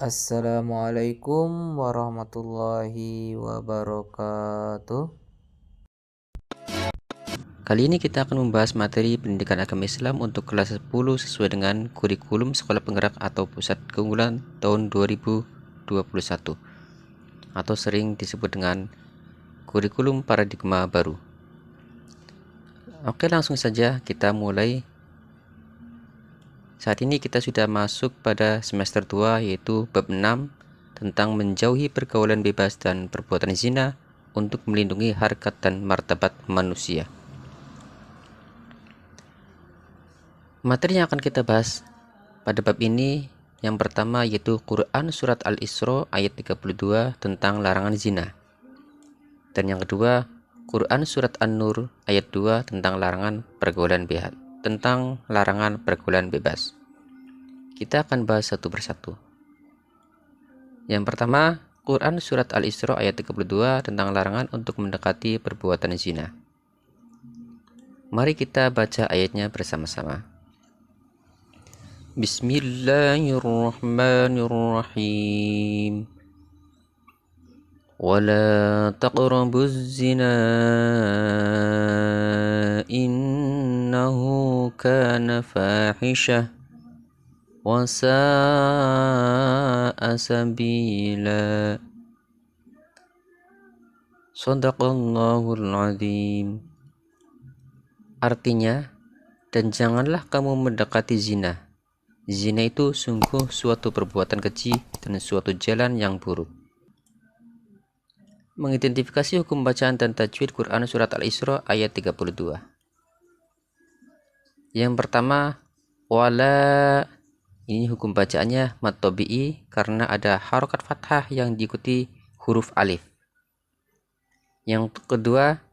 Assalamualaikum warahmatullahi wabarakatuh. Kali ini kita akan membahas materi pendidikan agama Islam untuk kelas 10 sesuai dengan kurikulum Sekolah Penggerak atau Pusat Keunggulan tahun 2021 atau sering disebut dengan kurikulum paradigma baru. Oke, langsung saja kita mulai. Saat ini kita sudah masuk pada semester 2 yaitu bab 6 tentang menjauhi pergaulan bebas dan perbuatan zina untuk melindungi harkat dan martabat manusia. Materi yang akan kita bahas pada bab ini yang pertama yaitu Quran Surat Al-Isra ayat 32 tentang larangan zina. Dan yang kedua Quran Surat An-Nur ayat 2 tentang larangan pergaulan bebas. Kita akan bahas satu persatu. Yang pertama, Quran Surat Al-Isra ayat 32 tentang larangan untuk mendekati perbuatan zina. Mari kita baca ayatnya bersama-sama. Bismillahirrahmanirrahim. Wala taqrabuz zina innahu kana fahisyah wa sa'a sabila. Shadaqallahul azim. Artinya, dan janganlah kamu mendekati zina. Zina itu sungguh suatu perbuatan keji dan suatu jalan yang buruk. Mengidentifikasi hukum bacaan dan tajwid Quran Surat Al-Isra ayat 32. Yang pertama, wala, ini hukum bacaannya mad tabi'i karena ada harokat fathah yang diikuti huruf alif. Yang kedua,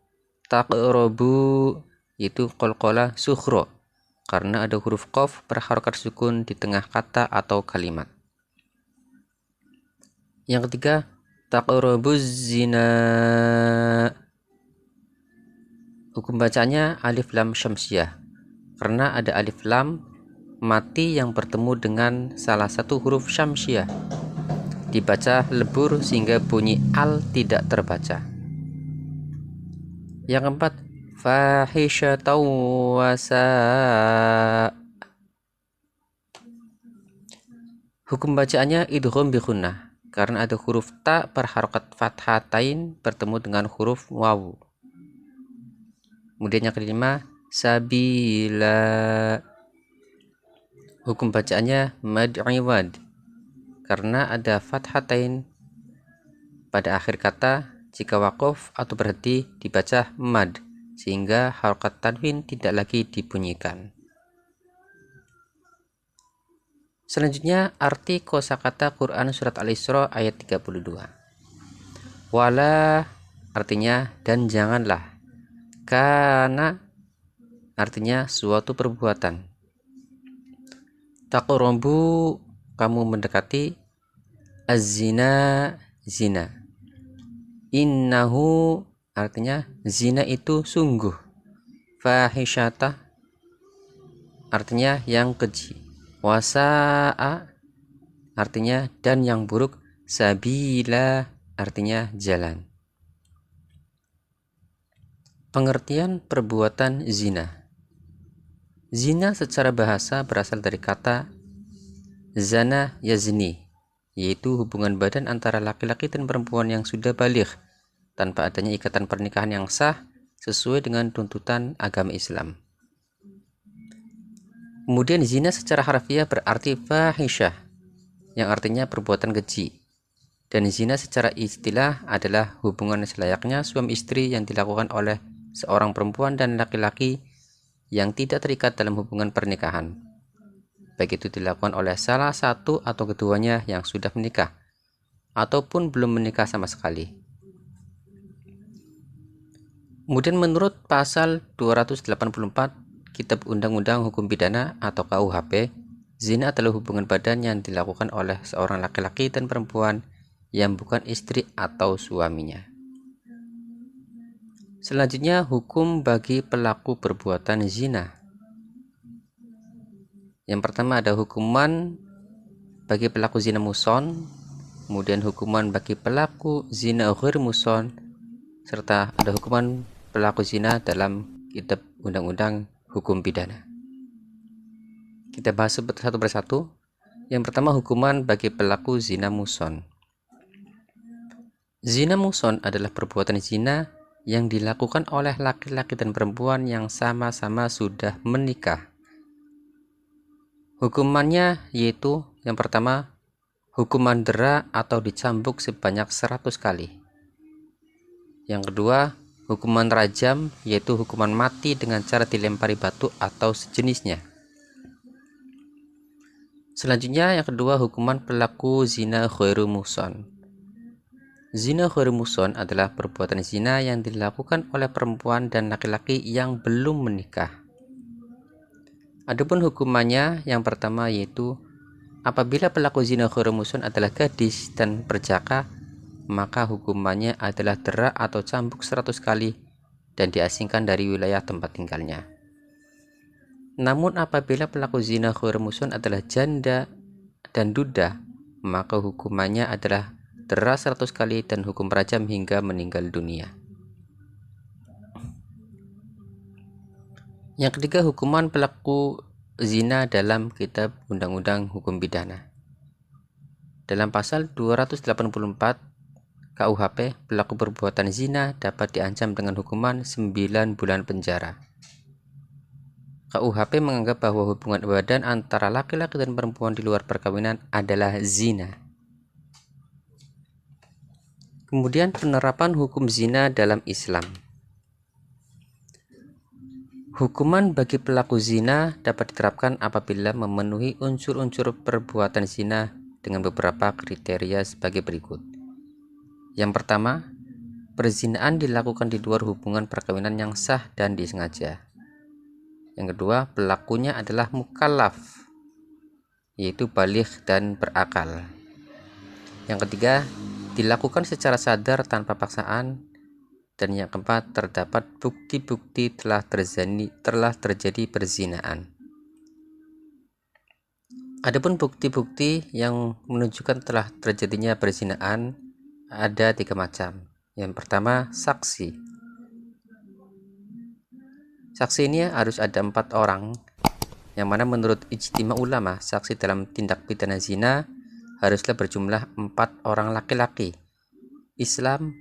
taqrabu, yaitu qalqalah sukhra karena ada huruf qaf berharokat sukun di tengah kata atau kalimat. Yang ketiga, taqrabuz zina, hukum bacanya alif lam syamsiyah karena ada alif lam mati yang bertemu dengan salah satu huruf syamsiyah, dibaca lebur sehingga bunyi al tidak terbaca. Yang keempat, fahisyatan wasa, hukum bacaannya idgham bi gunnah karena ada huruf ta berharokat fathatain bertemu dengan huruf waw. Kemudian yang kelima, sabila, hukum bacaannya mad iwad karena ada fathatain pada akhir kata. Jika waqaf atau berhenti dibaca mad sehingga harokat tanwin tidak lagi dibunyikan. Selanjutnya arti kosakata Quran Surat Al-Isra ayat 32. Wala artinya dan janganlah. Kana artinya suatu perbuatan. Taqrabu kamu mendekati. Az-zina zina. Innahu artinya zina itu sungguh. Fahisyata artinya yang keji. Wasa'a artinya dan yang buruk. Sabila artinya jalan. Pengertian perbuatan zina. Zina secara bahasa berasal dari kata zana yazni, yaitu hubungan badan antara laki-laki dan perempuan yang sudah baligh tanpa adanya ikatan pernikahan yang sah sesuai dengan tuntutan agama Islam. Kemudian zina secara harfiah berarti fahisyah, yang artinya perbuatan keji. Dan zina secara istilah adalah hubungan selayaknya suami istri yang dilakukan oleh seorang perempuan dan laki-laki yang tidak terikat dalam hubungan pernikahan, baik itu dilakukan oleh salah satu atau keduanya yang sudah menikah ataupun belum menikah sama sekali. Kemudian menurut pasal 284 Kitab Undang-Undang Hukum Pidana atau KUHP, zina adalah hubungan badan yang dilakukan oleh seorang laki-laki dan perempuan yang bukan istri atau suaminya. Selanjutnya, hukum bagi pelaku perbuatan zina. Yang pertama ada hukuman bagi pelaku zina muson, kemudian hukuman bagi pelaku zina ghair muson, serta ada hukuman pelaku zina dalam kitab undang-undang hukum pidana. Kita bahas satu persatu. Yang pertama, hukuman bagi pelaku zina muson. Zina muson adalah perbuatan zina yang dilakukan oleh laki-laki dan perempuan yang sama-sama sudah menikah. Hukumannya yaitu yang pertama, hukuman dera atau dicambuk sebanyak 100 kali. Yang kedua, hukuman rajam, yaitu hukuman mati dengan cara dilempari batu atau sejenisnya. Selanjutnya yang kedua, hukuman pelaku zina ghairu muhsan. Zina ghairu muhsan adalah perbuatan zina yang dilakukan oleh perempuan dan laki-laki yang belum menikah. Adapun hukumannya yang pertama yaitu apabila pelaku zina ghairu muhsan adalah gadis dan perjaka, maka hukumannya adalah dera atau cambuk 100 kali dan diasingkan dari wilayah tempat tinggalnya. Namun apabila pelaku zina ghairu muhsan adalah janda dan duda, maka hukumannya adalah dera 100 kali dan hukum rajam hingga meninggal dunia. Yang ketiga, hukuman pelaku zina dalam kitab undang-undang hukum pidana. Dalam pasal 284 KUHP, pelaku perbuatan zina dapat diancam dengan hukuman 9 bulan penjara. KUHP menganggap bahwa hubungan badan antara laki-laki dan perempuan di luar perkawinan adalah zina. Kemudian penerapan hukum zina dalam Islam. Hukuman bagi pelaku zina dapat diterapkan apabila memenuhi unsur-unsur perbuatan zina dengan beberapa kriteria sebagai berikut. Yang pertama, perzinaan dilakukan di luar hubungan perkawinan yang sah dan disengaja. Yang kedua, pelakunya adalah mukallaf, yaitu baligh dan berakal. Yang ketiga, dilakukan secara sadar tanpa paksaan. Dan yang keempat, terdapat bukti-bukti telah terjadi perzinaan. Adapun bukti-bukti yang menunjukkan telah terjadinya perzinaan ada 3 macam. Yang pertama, saksi. Saksi ini harus ada 4 orang, yang mana menurut ijtima ulama, saksi dalam tindak pidana zina haruslah berjumlah 4 orang laki-laki, Islam,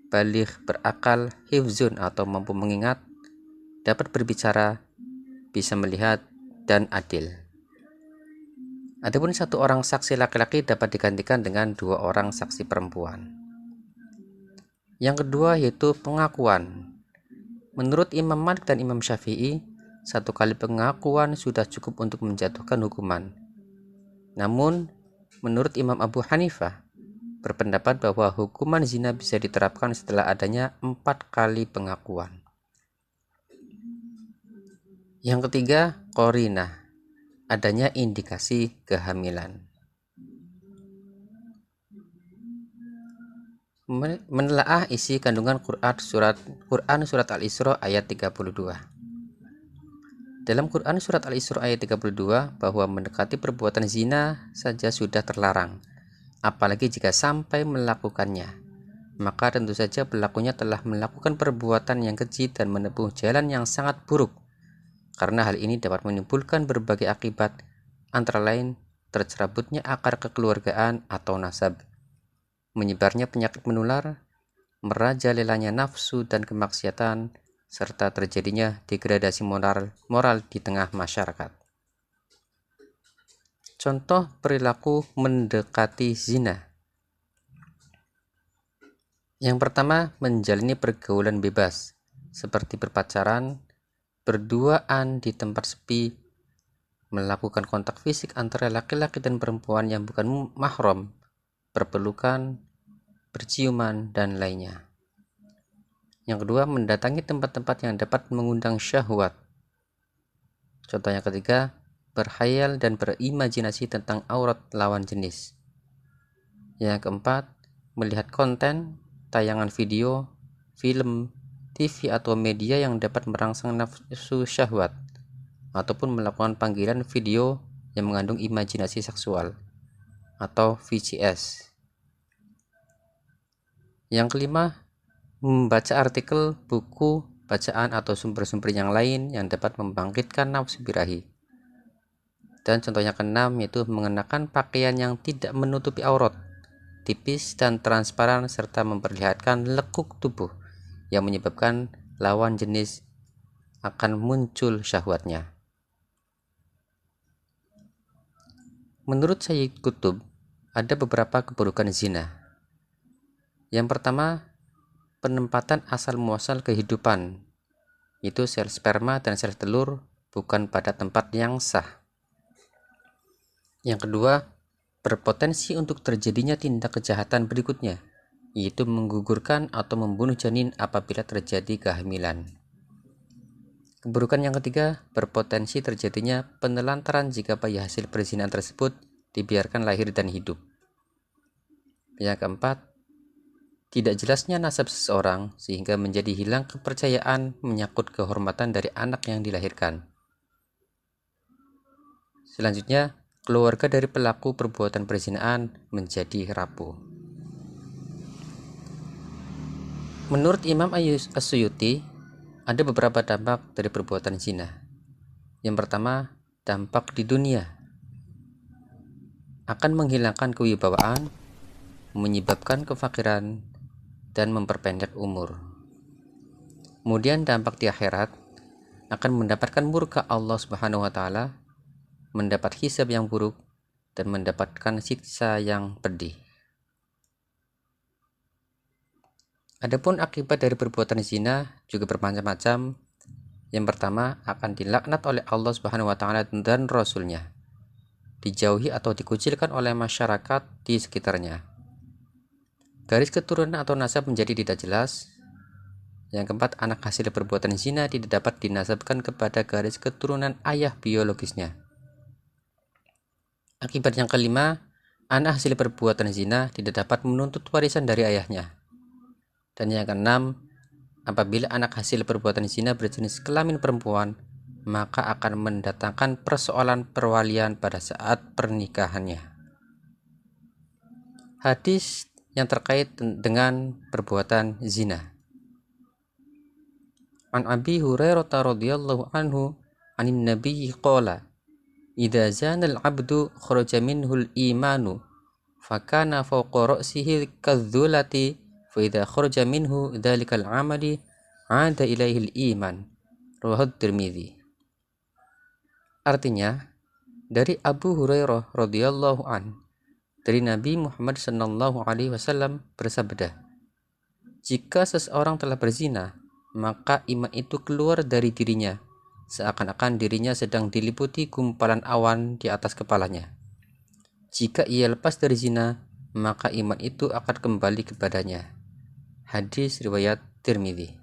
baligh, berakal, hifzun atau mampu mengingat, dapat berbicara, bisa melihat, dan adil. Adapun 1 orang saksi laki-laki dapat digantikan dengan 2 orang saksi perempuan. Yang kedua yaitu pengakuan. Menurut Imam Malik dan Imam Syafi'i, 1 kali pengakuan sudah cukup untuk menjatuhkan hukuman. Namun, menurut Imam Abu Hanifah, berpendapat bahwa hukuman zina bisa diterapkan setelah adanya 4 kali pengakuan. Yang ketiga, qarinah, adanya indikasi kehamilan. Menelaah isi kandungan Quran surat Al-Isra ayat 32. Dalam Quran surat Al-Isra ayat 32 bahwa mendekati perbuatan zina saja sudah terlarang, apalagi jika sampai melakukannya. Maka tentu saja pelakunya telah melakukan perbuatan yang keji dan menempuh jalan yang sangat buruk, karena hal ini dapat menimbulkan berbagai akibat, antara lain tercerabutnya akar kekeluargaan atau nasab, menyebarnya penyakit menular, merajalelanya nafsu dan kemaksiatan, serta terjadinya degradasi moral di tengah masyarakat. Contoh perilaku mendekati zina. Yang pertama, menjalani pergaulan bebas, seperti berpacaran, berduaan di tempat sepi, melakukan kontak fisik antara laki-laki dan perempuan yang bukan mahram, berpelukan, berciuman, dan lainnya. Yang kedua, mendatangi tempat-tempat yang dapat mengundang syahwat. Contoh yang ketiga, berkhayal dan berimajinasi tentang aurat lawan jenis. Yang keempat, melihat konten, tayangan video, film, TV atau media yang dapat merangsang nafsu syahwat, ataupun melakukan panggilan video yang mengandung imajinasi seksual. atau VCS. Yang kelima, membaca artikel, buku, bacaan atau sumber-sumber yang lain yang dapat membangkitkan nafsu birahi. Dan contoh yang keenam yaitu mengenakan pakaian yang tidak menutupi aurat, tipis dan transparan serta memperlihatkan lekuk tubuh yang menyebabkan lawan jenis akan muncul syahwatnya. Menurut Sayyid Qutb, ada beberapa keburukan zina. Yang pertama, penempatan asal muasal kehidupan, itu sel sperma dan sel telur bukan pada tempat yang sah. Yang kedua, berpotensi untuk terjadinya tindak kejahatan berikutnya, yaitu menggugurkan atau membunuh janin apabila terjadi kehamilan. Keburukan yang ketiga, berpotensi terjadinya penelantaran jika bayi hasil perzinahan tersebut dibiarkan lahir dan hidup. Yang keempat, tidak jelasnya nasab seseorang sehingga menjadi hilang kepercayaan menyangkut kehormatan dari anak yang dilahirkan. Selanjutnya, keluarga dari pelaku perbuatan perzinahan menjadi rapuh. Menurut Imam As-Suyuti, ada beberapa dampak dari perbuatan zina. Yang pertama, dampak di dunia. Akan menghilangkan kewibawaan, menyebabkan kefakiran, dan memperpendek umur. Kemudian dampak di akhirat, akan mendapatkan murka Allah Subhanahu wa Ta'ala, mendapat hisab yang buruk, dan mendapatkan siksa yang pedih. Adapun akibat dari perbuatan zina juga bermacam-macam. Yang pertama, akan dilaknat oleh Allah Subhanahu wa Ta'ala dan Rasul-Nya, dijauhi atau dikucilkan oleh masyarakat di sekitarnya. Garis keturunan atau nasab menjadi tidak jelas. Yang keempat, anak hasil perbuatan zina tidak dapat dinasabkan kepada garis keturunan ayah biologisnya. Akibat yang kelima, anak hasil perbuatan zina tidak dapat menuntut warisan dari ayahnya. Dan yang keenam, apabila anak hasil perbuatan zina berjenis kelamin perempuan, maka akan mendatangkan persoalan perwalian pada saat pernikahannya. Hadis yang terkait dengan perbuatan zina. An Abi Hurairah radhiyallahu anhu anin Nabi qala idza zana al-'abdu kharaja minhu al-imanu fakana fawqa ra'sihi kadh-dhulati fa idza kharaja minhu dzalikal 'amali 'ada ilaihi al-iman rawahu Tirmidzi. Artinya, dari Abu Hurairah radhiyallahu an, dari Nabi Muhammad sallallahu alaihi wasallam bersabda, jika seseorang telah berzina, maka iman itu keluar dari dirinya, seakan-akan dirinya sedang diliputi gumpalan awan di atas kepalanya. Jika ia lepas dari zina, maka iman itu akan kembali kepadanya. Hadis riwayat Tirmidzi.